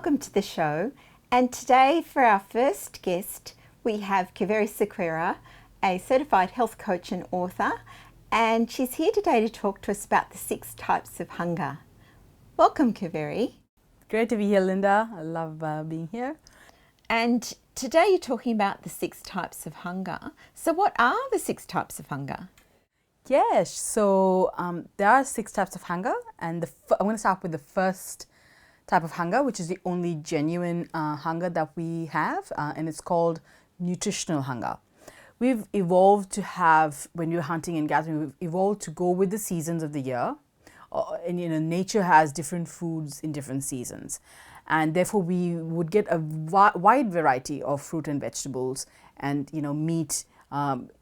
welcome to the show. And today for our first guest, we have Kaveri Sequeira, a certified health coach and author, and she's here today to talk to us about the 6 types of hunger. Welcome, Kaveri. Great to be here, Linda. I love being here. And today you're talking about the 6 types of hunger. So what are the 6 types of hunger? Yes, so there are 6 types of hunger, and I'm going to start with the first type of hunger, which is the only genuine hunger that we have, and it's called nutritional hunger. We've evolved to have, when you're hunting and gathering, we've evolved to go with the seasons of the year, and nature has different foods in different seasons, and therefore we would get a wide variety of fruit and vegetables and meat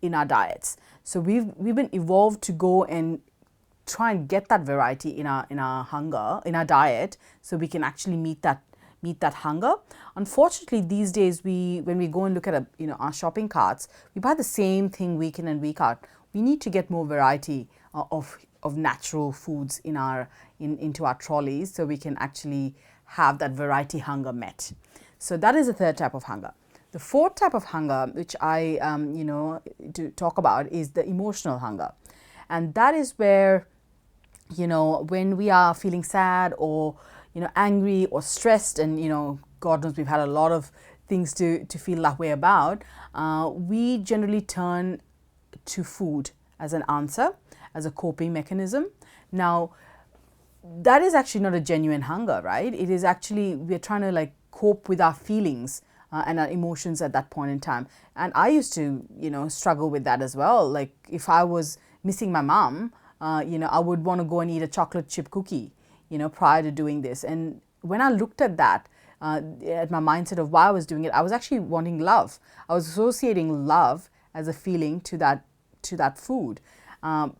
in our diets. So we've been evolved to go and try and get that variety in our hunger, in our diet, so we can actually meet that hunger. Unfortunately, these days when we go and look at our shopping carts, we buy the same thing week in and week out. We need to get more variety of natural foods into our trolleys, so we can actually have that variety hunger met. So that is the third type of hunger. The fourth type of hunger, which I to talk about, is the emotional hunger, and that is where when we are feeling sad or angry or stressed, and God knows we've had a lot of things to feel that way about, we generally turn to food as an answer, as a coping mechanism. Now, that is actually not a genuine hunger, right? It is actually, we're trying to cope with our feelings and our emotions at that point in time. And I used to struggle with that as well. Like, if I was missing my mom, I would want to go and eat a chocolate chip cookie, prior to doing this. And when I looked at that, at my mindset of why I was doing it, I was actually wanting love. I was associating love as a feeling to that food. But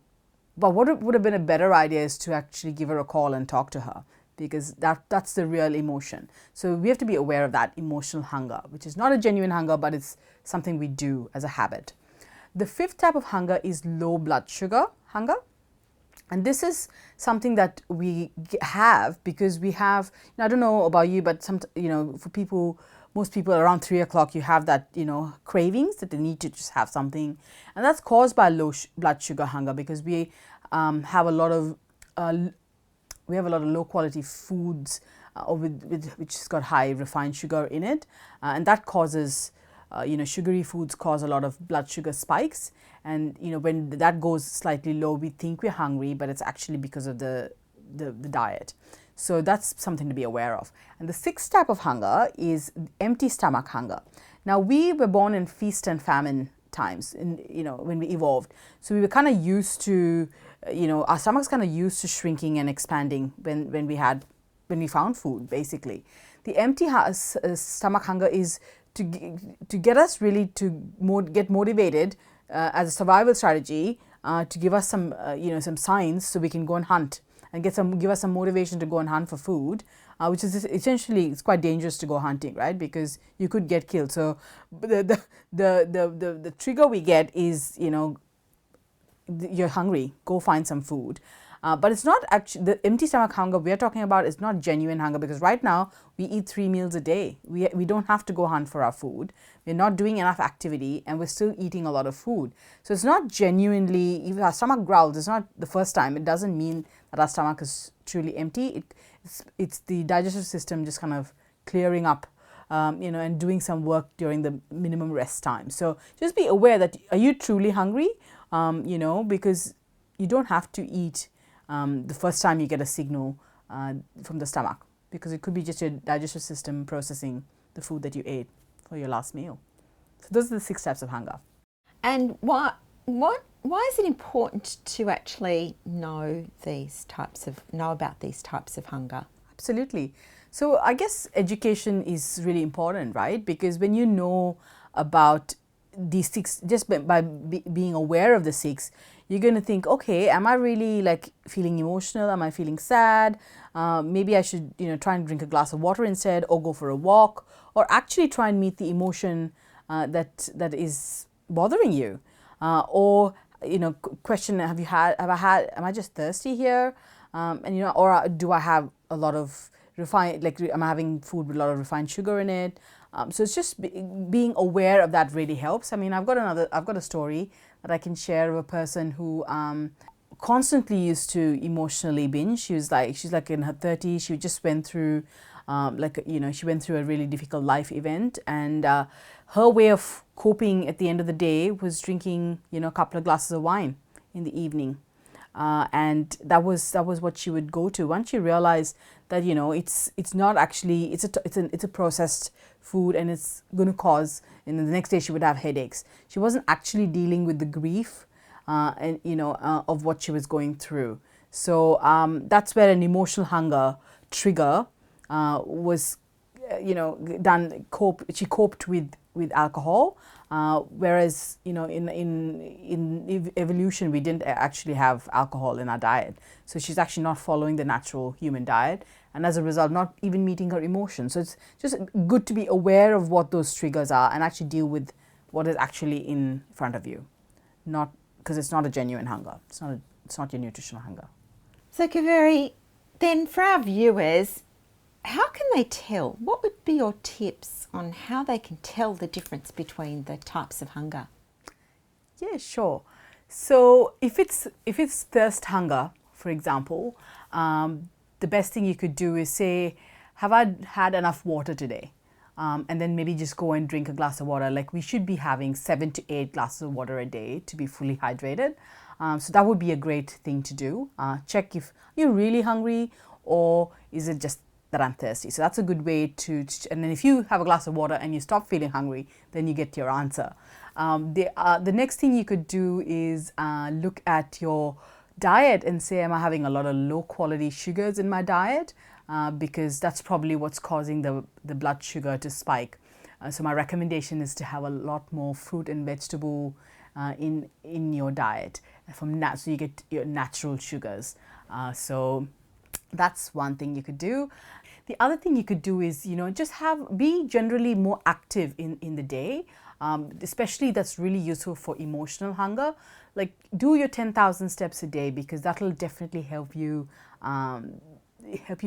what would have been a better idea is to actually give her a call and talk to her, because that's the real emotion. So we have to be aware of that emotional hunger, which is not a genuine hunger, but it's something we do as a habit. The fifth type of hunger is low blood sugar hunger. And this is something that we have because we have, I don't know about you, but for most people around 3 o'clock, you have that, cravings that they need to just have something. And that's caused by low blood sugar hunger, because we have a lot of low quality foods which has got high refined sugar in it. And that causes, sugary foods cause a lot of blood sugar spikes. And when that goes slightly low, we think we're hungry, but it's actually because of the diet. So that's something to be aware of. And the sixth type of hunger is empty stomach hunger. Now, we were born in feast and famine times, when we evolved. So we were kind of used to, our stomachs kind of used to shrinking and expanding when we found food, basically. The empty stomach hunger is to get us really to get motivated as a survival strategy, to give us some signs so we can go and hunt and give us some motivation to go and hunt for food, which is essentially, it's quite dangerous to go hunting, right? Because you could get killed. So the trigger we get is, you're hungry, go find some food. But it's not actually, the empty stomach hunger we're talking about is not genuine hunger, because right now we eat 3 meals a day. We don't have to go hunt for our food. We're not doing enough activity, and we're still eating a lot of food. So it's not genuinely, if our stomach growls, it's not the first time. It doesn't mean that our stomach is truly empty. It's the digestive system just kind of clearing up, and doing some work during the minimum rest time. So just be aware that, are you truly hungry? Because you don't have to eat the first time you get a signal from the stomach, because it could be just your digestive system processing the food that you ate for your last meal. So those are the 6 types of hunger. And why is it important to actually know about these types of hunger? Absolutely. So I guess education is really important, right? Because when you know about these 6, just by being aware of the 6, you're going to think, okay, am I really feeling emotional? Am I feeling sad? Maybe I should, try and drink a glass of water instead, or go for a walk, or actually try and meet the emotion that is bothering you, or question, am I just thirsty here, or do I have a lot of refined, like I'm having food with a lot of refined sugar in it. So it's just being aware of that really helps. I mean, I've got a story that I can share of a person who constantly used to emotionally binge. She's like in her 30s. She just went through she went through a really difficult life event, and her way of coping at the end of the day was drinking, a couple of glasses of wine in the evening. And that was what she would go to once she realized that it's not actually it's a processed food, and it's going to cause, the next day she would have headaches. She wasn't actually dealing with the grief of what she was going through. So that's where an emotional hunger trigger was done. She coped with alcohol, whereas in evolution we didn't actually have alcohol in our diet. So she's actually not following the natural human diet, and as a result not even meeting her emotions. So it's just good to be aware of what those triggers are and actually deal with what is actually in front of you, not because it's not a genuine hunger. It's not your nutritional hunger. So Kaveri, then for our viewers, how can they tell? What would be your tips on how they can tell the difference between the types of hunger? Yeah, sure. So if it's thirst hunger, for example, the best thing you could do is say, have I had enough water today? And then maybe just go and drink a glass of water. Like we should be having 7 to 8 glasses of water a day to be fully hydrated. So that would be a great thing to do. Check if you're really hungry, or is it just that I'm thirsty. So that's a good way to, and then if you have a glass of water and you stop feeling hungry, then you get your answer. The next thing you could do is look at your diet and say, am I having a lot of low quality sugars in my diet? Because that's probably what's causing the blood sugar to spike. So my recommendation is to have a lot more fruit and vegetable in your diet so you get your natural sugars. So that's one thing you could do. The other thing you could do is, just be generally more active in the day. Especially that's really useful for emotional hunger. Like do your 10,000 steps a day, because that'll definitely help you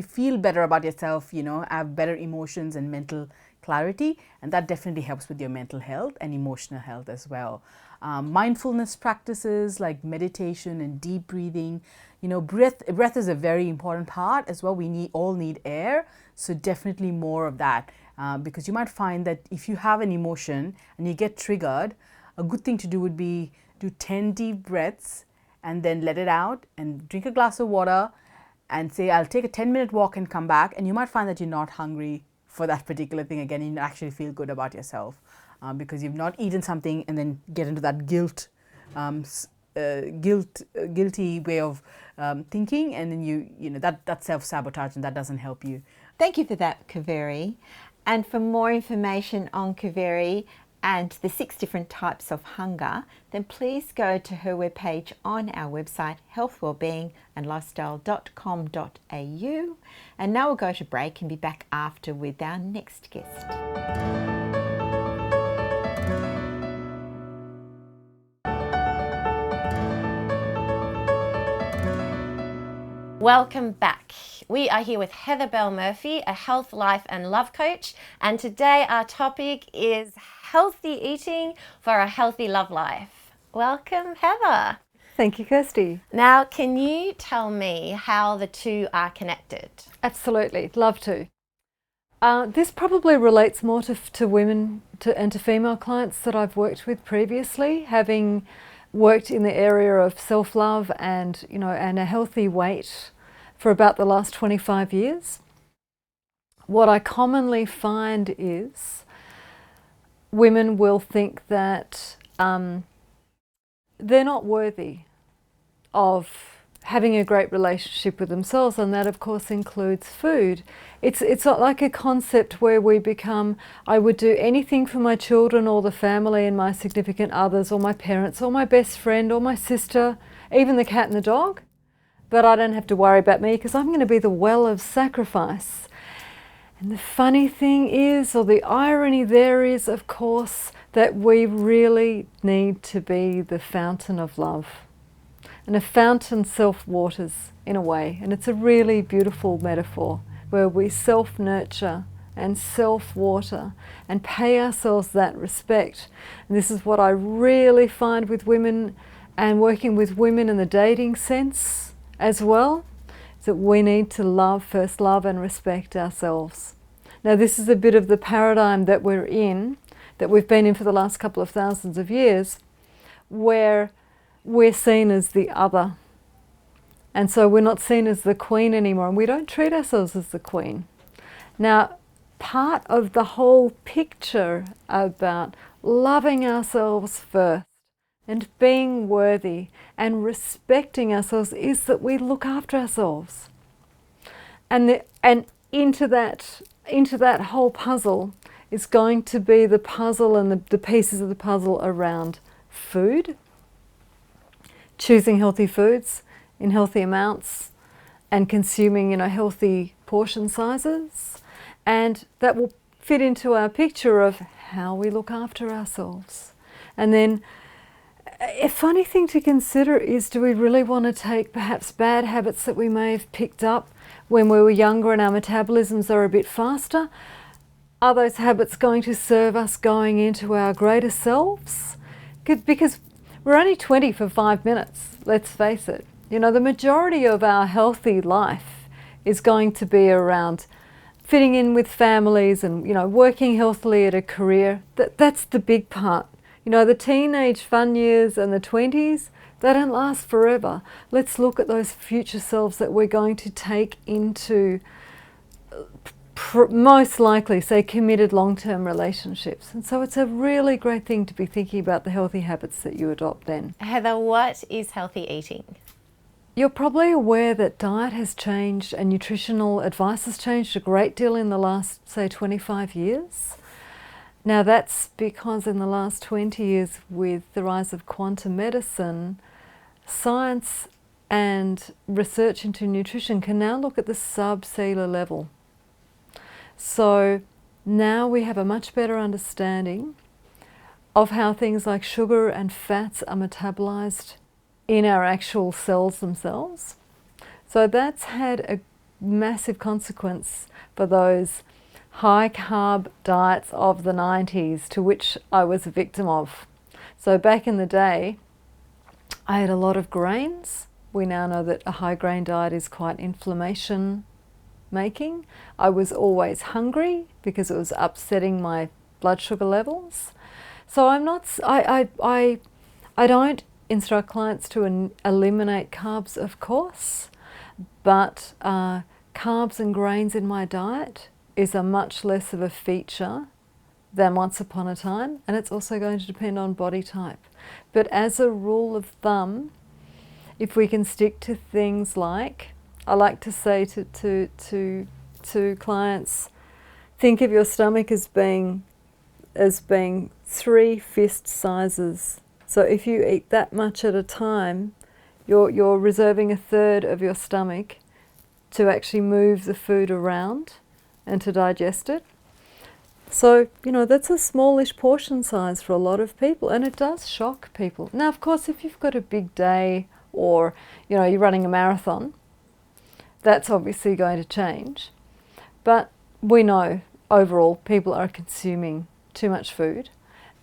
feel better about yourself, have better emotions and mental clarity, and that definitely helps with your mental health and emotional health as well. Mindfulness practices like meditation and deep breathing, breath is a very important part as well. We all need air, so definitely more of that, because you might find that if you have an emotion and you get triggered, a good thing to do would be do 10 deep breaths and then let it out and drink a glass of water and say, I'll take a 10-minute walk and come back, and you might find that you're not hungry for that particular thing again. You actually feel good about yourself because you've not eaten something and then get into that guilty way of thinking, and then that's self-sabotage, and that doesn't help you. Thank you for that, Kaveri. And for more information on Kaveri and the 6 different types of hunger, then please go to her webpage on our website, healthwellbeingandlifestyle.com.au. And now we'll go to break and be back after with our next guest. Welcome back. We are here with Heather Bell Murphy, a health, life and love coach, and today our topic is healthy eating for a healthy love life. Welcome, Heather. Thank you, Kirsty. Now, can you tell me how the two are connected? Absolutely, love to. This probably relates more to women and to female clients that I've worked with previously, having worked in the area of self-love and a healthy weight for about the last 25 years. What I commonly find is women will think that they're not worthy of having a great relationship with themselves, and that of course includes food. It's not like a concept where we become, I would do anything for my children or the family and my significant others or my parents or my best friend or my sister, even the cat and the dog, but I don't have to worry about me because I'm going to be the well of sacrifice. And the funny thing is, or the irony there is, of course, that we really need to be the fountain of love. And a fountain self-waters in a way, and it's a really beautiful metaphor where we self-nurture and self-water and pay ourselves that respect. And this is what I really find with women and working with women in the dating sense as well, is that we need to first love and respect ourselves. Now this is a bit of the paradigm that we're in, that we've been in for the last couple of thousands of years, where we're seen as the other. And so we're not seen as the queen anymore, and we don't treat ourselves as the queen. Now, part of the whole picture about loving ourselves first and being worthy and respecting ourselves is that we look after ourselves. And into that whole puzzle is going to be the puzzle and the pieces of the puzzle around food, choosing healthy foods in healthy amounts and consuming, healthy portion sizes. And that will fit into our picture of how we look after ourselves. And then a funny thing to consider is, do we really want to take perhaps bad habits that we may have picked up when we were younger and our metabolisms are a bit faster? Are those habits going to serve us going into our greater selves? Because we're only 20 for 5 minutes, let's face it. The majority of our healthy life is going to be around fitting in with families and, working healthily at a career. That's the big part. The teenage fun years and the 20s, they don't last forever. Let's look at those future selves that we're going to take into most likely, say, committed long-term relationships. And so it's a really great thing to be thinking about the healthy habits that you adopt then. Heather, what is healthy eating? You're probably aware that diet has changed and nutritional advice has changed a great deal in the last, say, 25 years. Now that's because in the last 20 years, with the rise of quantum medicine, science and research into nutrition can now look at the subcellular level. So now we have a much better understanding of how things like sugar and fats are metabolized in our actual cells themselves. So that's had a massive consequence for those high carb diets of the 90s, to which I was a victim of. So back in the day, I had a lot of grains. We now know that a high grain diet is quite inflammation making. I was always hungry because it was upsetting my blood sugar levels. So I don't instruct clients to eliminate carbs, of course, but carbs and grains in my diet is a much less of a feature than once upon a time, and it's also going to depend on body type. But as a rule of thumb, if we can stick to things like, I like to say to clients, think of your stomach as being 3 fist sizes. So if you eat that much at a time, you're reserving a third of your stomach to actually move the food around and to digest it. So, that's a smallish portion size for a lot of people, and it does shock people. Now, of course, if you've got a big day or, you're running a marathon, that's obviously going to change. But we know overall people are consuming too much food,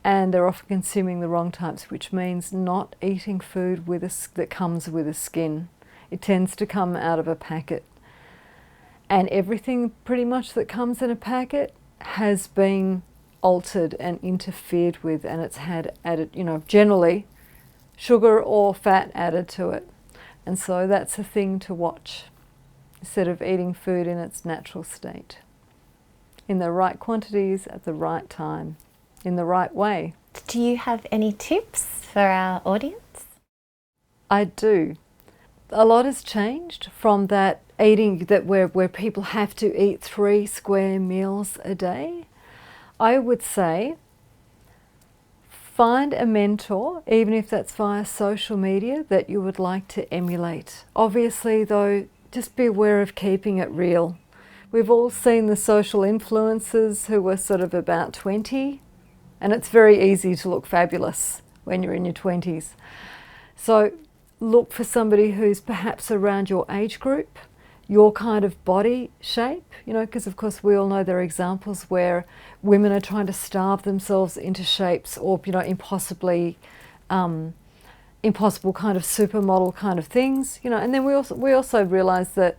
and they're often consuming the wrong types, which means not eating food that comes with a skin. It tends to come out of a packet. And everything pretty much that comes in a packet has been altered and interfered with, and it's had added, generally sugar or fat added to it. And so that's a thing to watch, instead of eating food in its natural state, in the right quantities, at the right time, in the right way. Do you have any tips for our audience? I do. A lot has changed from that eating that where people have to eat 3 square meals a day. I would say find a mentor, even if that's via social media, that you would like to emulate. Obviously though, just be aware of keeping it real. We've all seen the social influencers who were sort of about 20, and it's very easy to look fabulous when you're in your 20s. So look for somebody who's perhaps around your age group. your kind of body shape, you know, because of course we all know there are examples where women are trying to starve themselves into shapes or, you know, impossible kind of supermodel kind of things, you know. And then we also realise that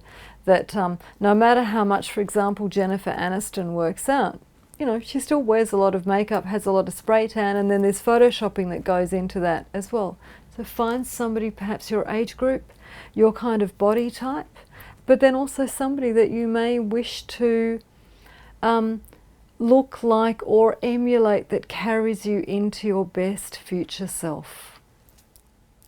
no matter how much, for example, Jennifer Aniston works out, you know, she still wears a lot of makeup, has a lot of spray tan, and then there's photoshopping that goes into that as well. So find somebody, perhaps your age group, your kind of body type, but then also somebody that you may wish to look like or emulate, that carries you into your best future self,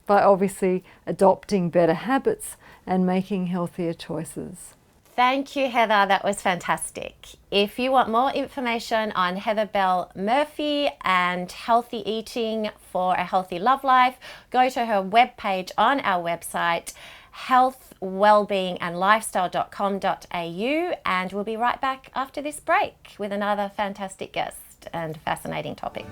by obviously adopting better habits and making healthier choices. Thank you, Heather. That was fantastic. If you want more information on Heather Bell Murphy and healthy eating for a healthy love life, go to her webpage on our website, healthwellbeingandlifestyle.com.au, and we'll be right back after this break with another fantastic guest and fascinating topic.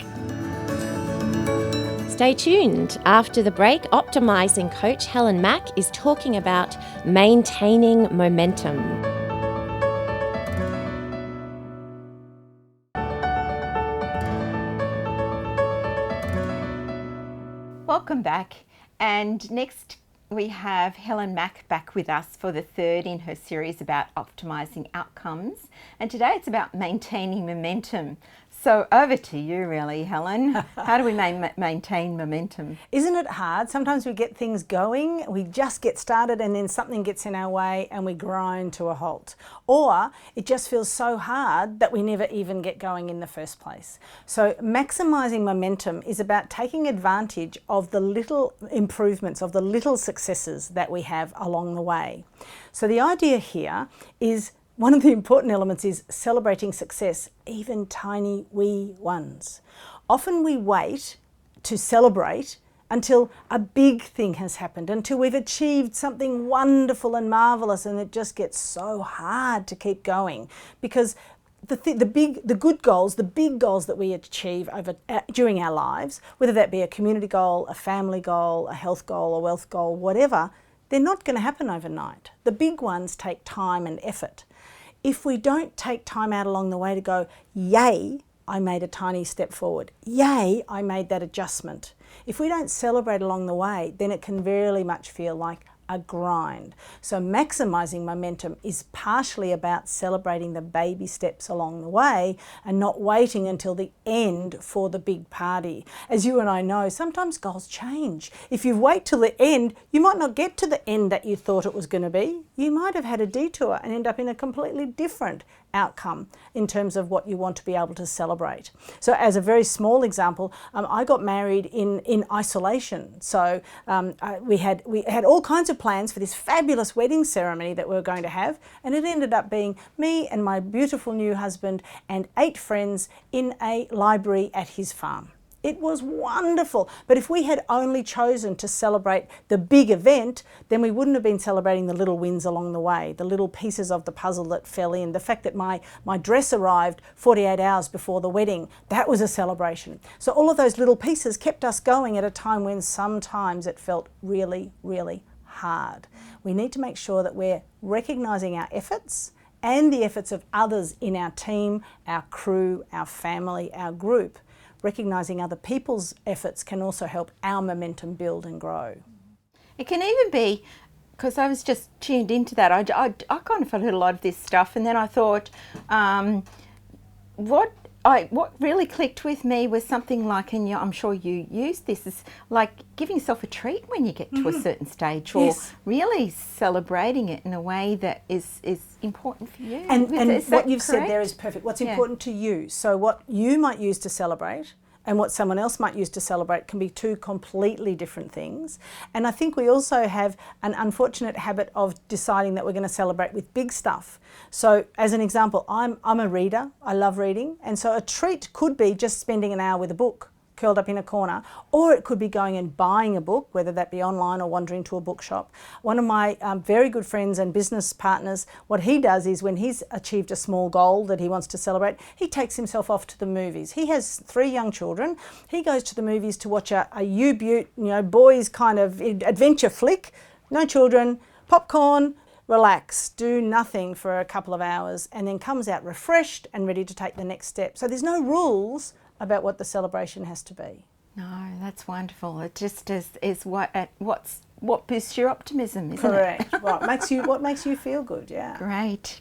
Stay tuned. After the break, optimizing coach Helen Mack is talking about maintaining momentum. Welcome back. And next we have Helen Mack back with us for the third in her series about optimizing outcomes. And today it's about maintaining momentum. So over to you really, Helen. How do we maintain momentum? Isn't it hard? Sometimes we get things going, we just get started and then something gets in our way and we grind to a halt. Or it just feels so hard that we never even get going in the first place. So maximizing momentum is about taking advantage of the little improvements, of the little successes that we have along the way. So the idea here is, one of the important elements is celebrating success, even tiny wee ones. Often we wait to celebrate until a big thing has happened, until we've achieved something wonderful and marvelous, and it just gets so hard to keep going, because the good goals, the big goals that we achieve during our lives, whether that be a community goal, a family goal, a health goal, a wealth goal, whatever, they're not going to happen overnight. The big ones take time and effort. If we don't take time out along the way to go, yay, I made a tiny step forward, yay, I made that adjustment. If we don't celebrate along the way, then it can very much feel like a grind. So maximizing momentum is partially about celebrating the baby steps along the way and not waiting until the end for the big party. As you and I know, sometimes goals change. If you wait till the end, you might not get to the end that you thought it was going to be. You might have had a detour and end up in a completely different outcome in terms of what you want to be able to celebrate. So as a very small example, I got married in isolation. So we had all kinds of plans for this fabulous wedding ceremony that we were going to have, and it ended up being me and my beautiful new husband and 8 friends in a library at his farm. It was wonderful. But if we had only chosen to celebrate the big event, then we wouldn't have been celebrating the little wins along the way, the little pieces of the puzzle that fell in. The fact that my dress arrived 48 hours before the wedding, that was a celebration. So all of those little pieces kept us going at a time when sometimes it felt really, really hard. We need to make sure that we're recognising our efforts and the efforts of others in our team, our crew, our family, our group. Recognising other people's efforts can also help our momentum build and grow. It can even be, because I was just tuned into that, I kind of heard a lot of this stuff, and then I thought, what really clicked with me was something like, and I'm sure you use this, is like giving yourself a treat when you get to a certain stage, or really celebrating it in a way that is important for you. And what you've said there is perfect. What's important to you. So what you might use to celebrate and what someone else might use to celebrate can be two completely different things. And I think we also have an unfortunate habit of deciding that we're going to celebrate with big stuff. So as an example, I'm a reader, I love reading, and so a treat could be just spending an hour with a book, curled up in a corner, or it could be going and buying a book, whether that be online or wandering to a bookshop. One of my very good friends and business partners, what he does is when he's achieved a small goal that he wants to celebrate, he takes himself off to the movies. He has 3 young children. He goes to the movies to watch a U-Butte, boys kind of adventure flick, no children, popcorn, relax, do nothing for a couple of hours, and then comes out refreshed and ready to take the next step. So there's no rules about what the celebration has to be. No, that's wonderful. It just is what boosts your optimism, isn't Correct. it? What makes you feel good, yeah. Great.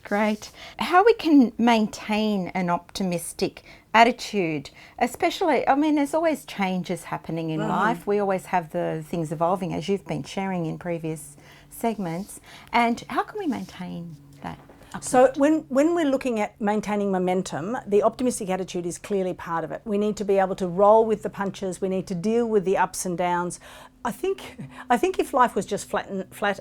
How we can maintain an optimistic attitude, especially, I mean, there's always changes happening in life. We always have the things evolving, as you've been sharing in previous segments. And how can we maintain that? So when we're looking at maintaining momentum, the optimistic attitude is clearly part of it. We need to be able to roll with the punches. We need to deal with the ups and downs. I think if life was just flat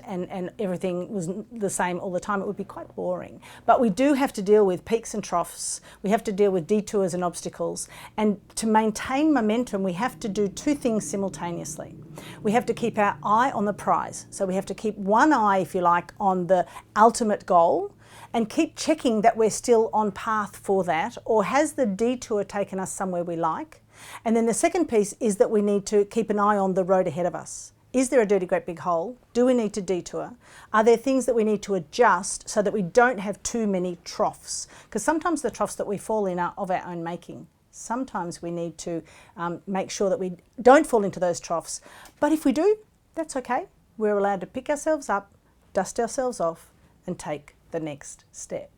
and everything was the same all the time, it would be quite boring. But we do have to deal with peaks and troughs. We have to deal with detours and obstacles. And to maintain momentum, we have to do two things simultaneously. We have to keep our eye on the prize. So we have to keep one eye, if you like, on the ultimate goal, and keep checking that we're still on path for that, or has the detour taken us somewhere we like? And then the second piece is that we need to keep an eye on the road ahead of us. Is there a dirty great big hole? Do we need to detour? Are there things that we need to adjust so that we don't have too many troughs? Because sometimes the troughs that we fall in are of our own making. Sometimes we need to make sure that we don't fall into those troughs. But if we do, that's okay. We're allowed to pick ourselves up, dust ourselves off, and take the next step.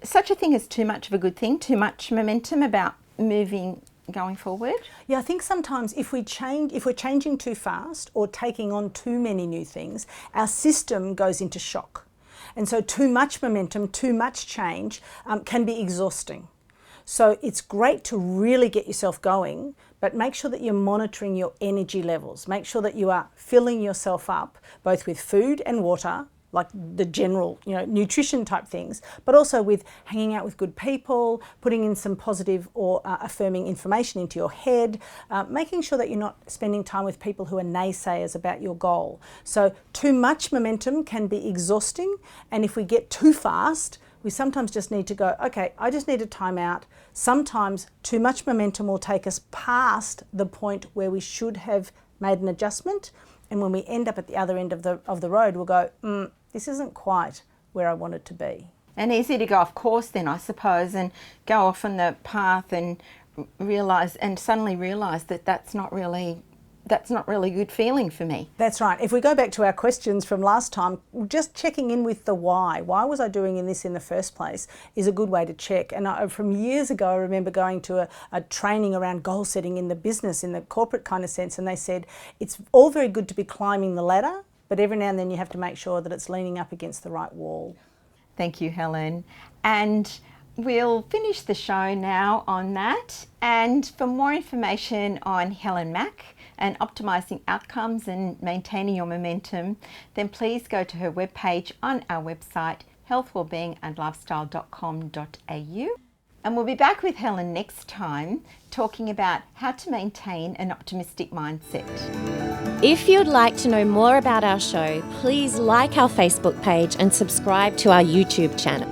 Such a thing as too much of a good thing, too much momentum about going forward? Yeah, I think sometimes if we're changing too fast or taking on too many new things, our system goes into shock. And so too much momentum, too much change can be exhausting. So it's great to really get yourself going, but make sure that you're monitoring your energy levels. Make sure that you are filling yourself up both with food and water, like the general, nutrition type things, but also with hanging out with good people, putting in some positive or affirming information into your head, making sure that you're not spending time with people who are naysayers about your goal. So too much momentum can be exhausting, and if we get too fast, we sometimes just need to go, okay, I just need a time out. Sometimes too much momentum will take us past the point where we should have made an adjustment, and when we end up at the other end of the road, we'll go, this isn't quite where I want it to be. And easy to go off course then, I suppose, and go off on the path and suddenly realise that that's not really good feeling for me. That's right. If we go back to our questions from last time, just checking in with the why. Why was I doing this in the first place is a good way to check. And from years ago, I remember going to a training around goal setting in the business, in the corporate kind of sense, and they said it's all very good to be climbing the ladder, but every now and then you have to make sure that it's leaning up against the right wall. Thank you, Helen. And we'll finish the show now on that. And for more information on Helen Mack and optimising outcomes and maintaining your momentum, then please go to her webpage on our website, healthwellbeingandlifestyle.com.au. And we'll be back with Helen next time talking about how to maintain an optimistic mindset. If you'd like to know more about our show, please like our Facebook page and subscribe to our YouTube channel.